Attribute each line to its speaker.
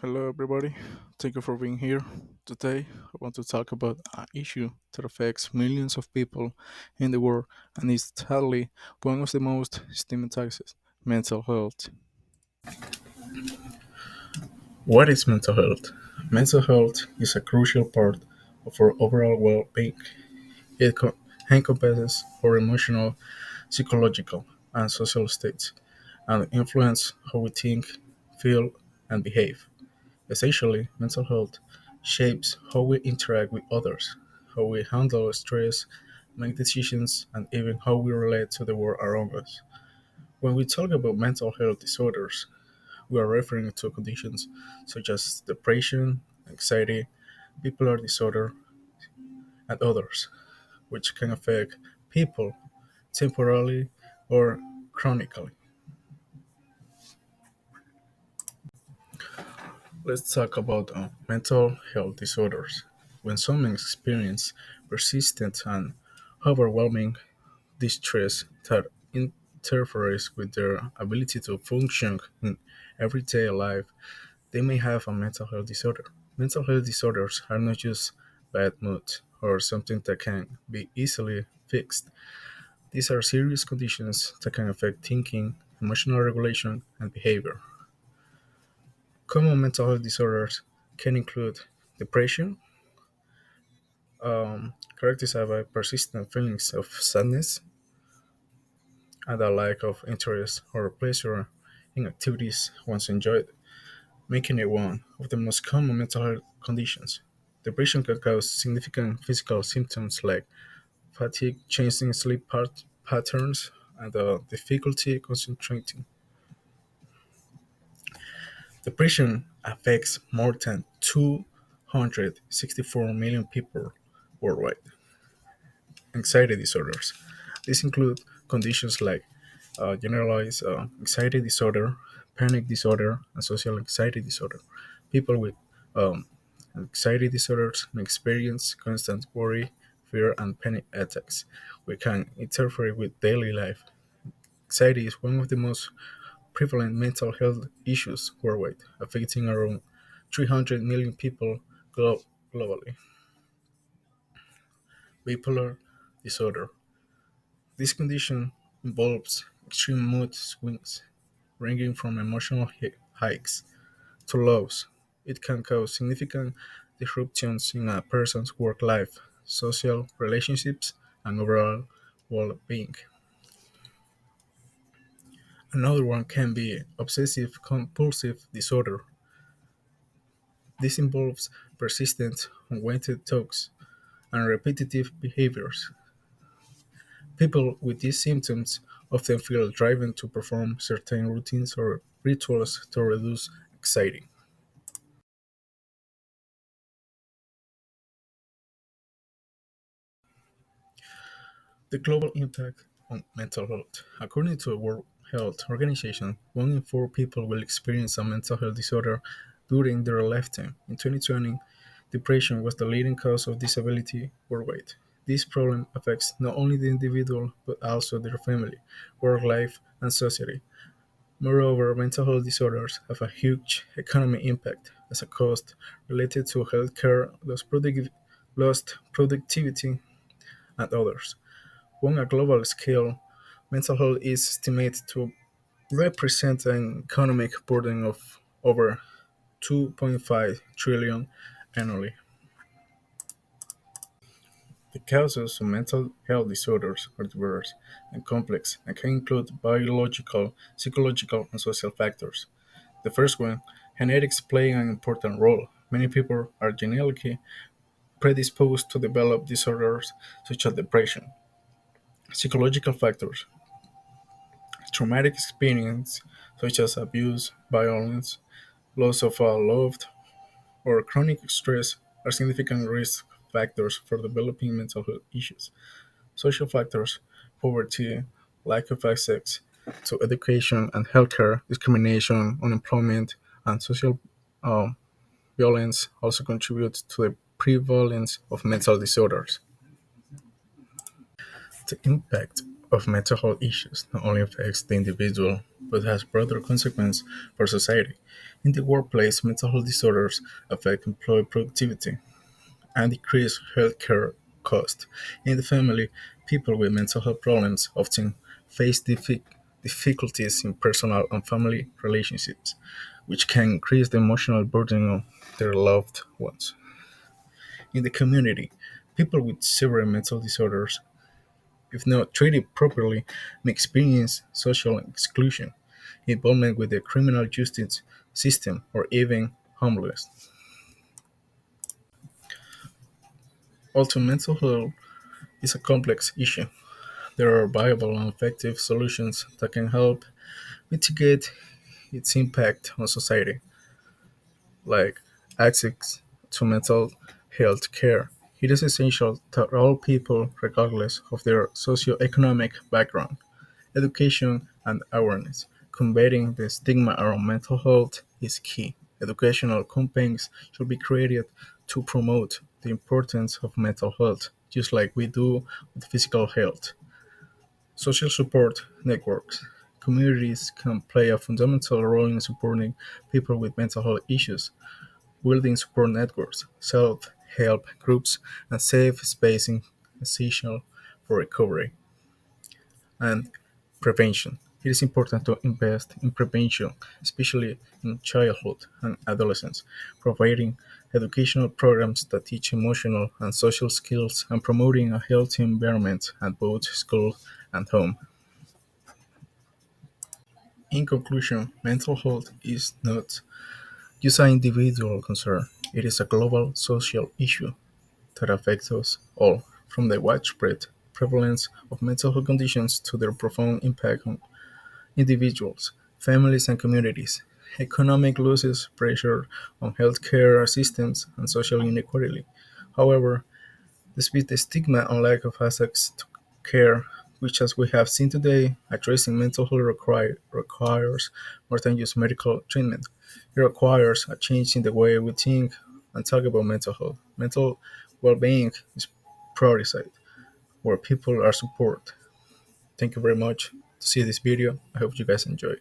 Speaker 1: Hello, everybody. Thank you for being here. Today, I want to talk about an issue that affects millions of people in the world and is sadly one of the most stigmatized mental health. What is mental health? Mental health is a crucial part of our overall well being. It encompasses our emotional, psychological, and social states and influence how we think, feel, and behave. Essentially, mental health shapes how we interact with others, how we handle stress, make decisions, and even how we relate to the world around us. When we talk about mental health disorders, we are referring to conditions such as depression, anxiety, bipolar disorder, and others, which can affect people temporarily or chronically. Let's talk about mental health disorders. When someone experiences persistent and overwhelming distress that interferes with their ability to function in everyday life, they may have a mental health disorder. Mental health disorders are not just bad mood or something that can be easily fixed. These are serious conditions that can affect thinking, emotional regulation, and behavior. Common mental health disorders can include depression, characterized by persistent feelings of sadness and a lack of interest or pleasure in activities once enjoyed, making it one of the most common mental health conditions. Depression can cause significant physical symptoms like fatigue, changing sleep patterns, and difficulty concentrating. Depression affects more than 264 million people worldwide. Anxiety disorders. These include conditions like generalized anxiety disorder, panic disorder, and social anxiety disorder. People with um, anxiety disorders may experience constant worry, fear, and panic attacks, which can interfere with daily life. Anxiety is one of the most prevalent mental health issues worldwide, affecting around 300 million people globally. Bipolar disorder. This condition involves extreme mood swings, ranging from emotional hikes to lows. It can cause significant disruptions in a person's work life, social relationships, and overall well being. Another one can be obsessive compulsive disorder. This involves persistent, unwanted thoughts and repetitive behaviors. People with these symptoms often feel driven to perform certain routines or rituals to reduce anxiety. The global impact on mental health. According to the World Health Organization, 1 in 4 people will experience a mental health disorder during their lifetime. In 2020, depression was the leading cause of disability worldwide. This problem affects not only the individual but also their family, work life, and society. Moreover, mental health disorders have a huge economic impact as a cost related to healthcare, lost productivity, and others. On a global scale, mental health is estimated to represent an economic burden of over 2.5 trillion annually. The causes of mental health disorders are diverse and complex and can include biological, psychological, and social factors. The first one, genetics play an important role. Many people are genetically predisposed to develop disorders such as depression. Psychological factors, traumatic experience such as abuse, violence, loss of a loved, or chronic stress are significant risk factors for developing mental health issues. Social factors, poverty, lack of access to education and healthcare, discrimination, unemployment, and social um, violence also contribute to the prevalence of mental disorders. The impact of mental health issues not only affects the individual but has broader consequences for society. In the workplace, mental health disorders affect employee productivity and decrease healthcare costs. In the family, people with mental health problems often face difficulties in personal and family relationships, which can increase the emotional burden on their loved ones. In the community, people with severe mental disorders, if not treated properly, may experience social exclusion, involvement with the criminal justice system, or even homelessness. Although mental health is a complex issue, there are viable and effective solutions that can help mitigate its impact on society, like access to mental health care. It is essential that all people, regardless of their socioeconomic background, education, and awareness. Combating the stigma around mental health is key. Educational campaigns should be created to promote the importance of mental health, just like we do with physical health. Social support networks. Communities can play a fundamental role in supporting people with mental health issues. Building support networks, self help groups, and safe spacing is essential for recovery and prevention. It is important to invest in prevention, especially in childhood and adolescence, providing educational programs that teach emotional and social skills and promoting a healthy environment at both school and home. In conclusion, mental health is not just an individual concern, it is a global social issue that affects us all, from the widespread prevalence of mental health conditions to their profound impact on individuals, families, and communities. Economic losses, pressure on healthcare systems, and social inequality. However, despite the stigma and lack of access to care, which, as we have seen today, addressing mental health requires more than just medical treatment. It requires a change in the way we think and talk about mental health. Mental well being is prioritized, where people are supported. Thank you very much to see this video. I hope you guys enjoy.